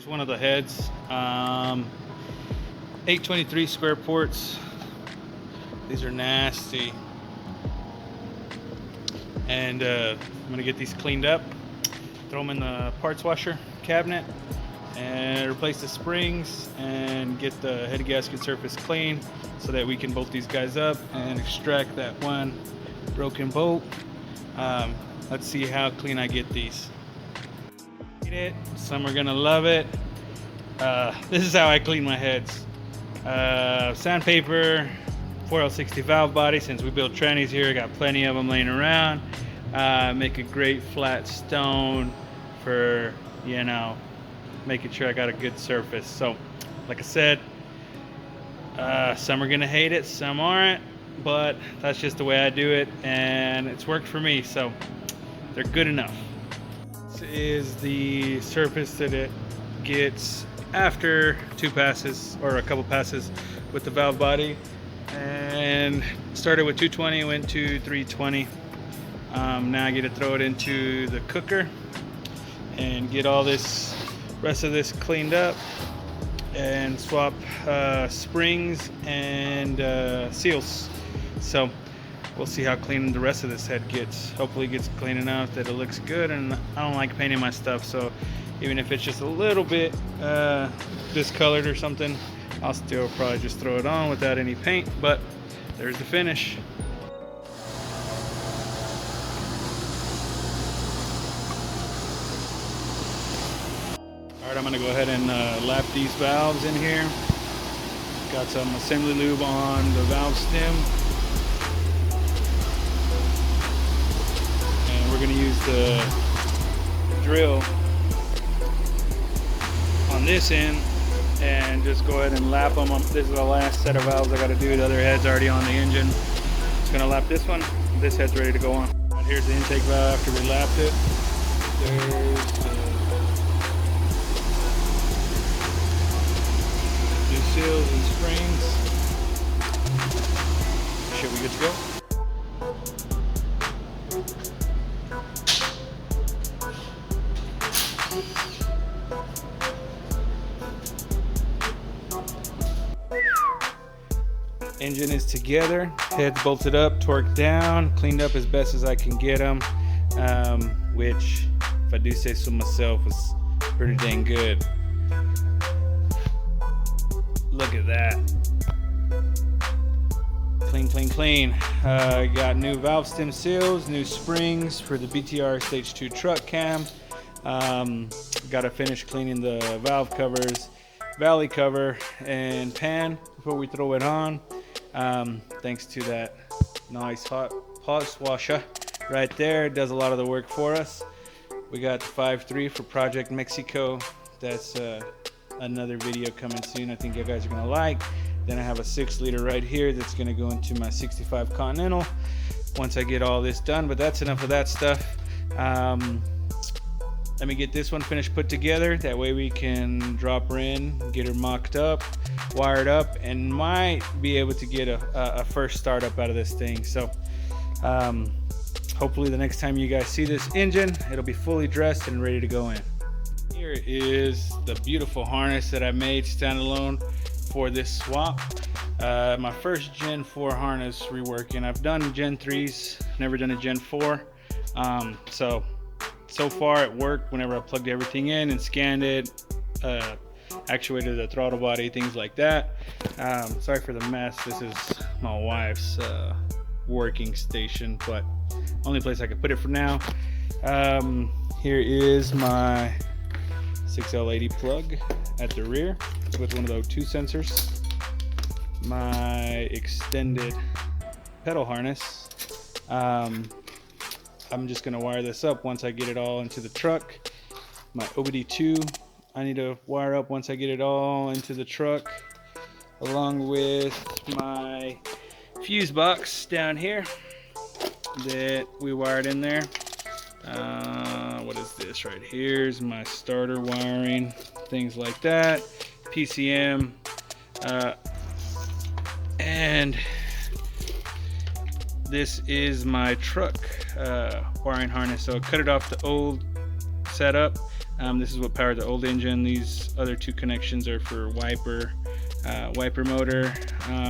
Here's one of the heads. 823 square ports. These are nasty. And I'm gonna get these cleaned up, throw them in the parts washer cabinet, and replace the springs and get the head gasket surface clean so that we can bolt these guys up and extract that one broken bolt. Let's see how clean I get these. Some are gonna love it. This is how I clean my heads. Sandpaper, 4L60 valve body. Since we build trannies here, I got plenty of them laying around. Make a great flat stone for, you know, making sure I got a good surface. So like I said, some are gonna hate it, some aren't, but that's just the way I do it, and it's worked for me, so they're good enough. This is the surface that it gets after two passes, or a couple passes with the valve body. And started with 220, went to 320. Now I get to throw it into the cooker and get all this rest of this cleaned up and swap springs and seals. So we'll see how clean the rest of this head gets. Hopefully it gets clean enough that it looks good, and I don't like painting my stuff, so even if it's just a little bit discolored or something, I'll still probably just throw it on without any paint. But there's the finish. Alright, I'm gonna go ahead and lap these valves in here. Got some assembly lube on the valve stem. And we're gonna use the drill on this end and just go ahead and lap them. This is the last set of valves I gotta do. The other head's already on the engine. Just gonna lap this one. This head's ready to go on. Here's the intake valve after we lapped it. There's the seals and springs. Should we good to go? Engine is together, heads bolted up, torqued down, cleaned up as best as I can get them, which, if I do say so myself, was pretty dang good. Look at that. Clean, clean, clean. Got new valve stem seals, new springs for the BTR Stage 2 truck cam. Got to finish cleaning the valve covers, valley cover, and pan before we throw it on. Thanks to that nice hot parts washer right there. It does a lot of the work for us. We got the 5.3 for Project Mexico. That's another video coming soon. I think you guys are gonna like. Then I have a 6-liter right here that's gonna go into my 65 Continental once I get all this done. But that's enough of that stuff. Let me get this one finished, put together. That way we can drop her in, get her mocked up, wired up, and might be able to get a first startup out of this thing. So hopefully the next time you guys see this engine, it'll be fully dressed and ready to go in. Here is the beautiful harness that I made standalone for this swap. My first Gen 4 harness reworking. I've done Gen 3s, never done a Gen 4. So far it worked whenever I plugged everything in and scanned it, actuated the throttle body, things like that. Sorry for the mess. This is my wife's working station, but only place I could put it for now. Here is my 6L80 plug at the rear with one of those 2 sensors. My extended pedal harness. I'm just gonna wire this up once I get it all into the truck. My OBD2 I need to wire up once I get it all into the truck, along with my fuse box down here that we wired in there. What is this right here? Is my starter wiring, things like that, PCM, and this is my truck wiring harness. So I cut it off the old setup, This is what powered the old engine. These other two connections are for wiper motor.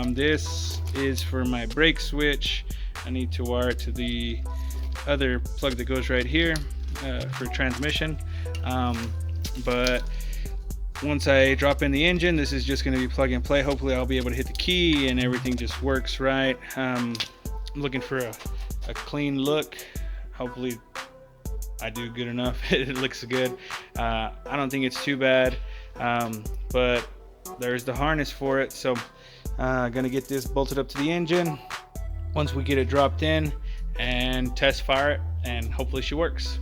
This is for my brake switch. I need to wire it to the other plug that goes right here for transmission. But once I drop in the engine, this is just going to be plug and play. Hopefully I'll be able to hit the key and everything just works right. I'm looking for a clean look. Hopefully I do good enough. It looks good. I don't think it's too bad, but there's the harness for it. So gonna get this bolted up to the engine once we get it dropped in and test fire it, and hopefully she works.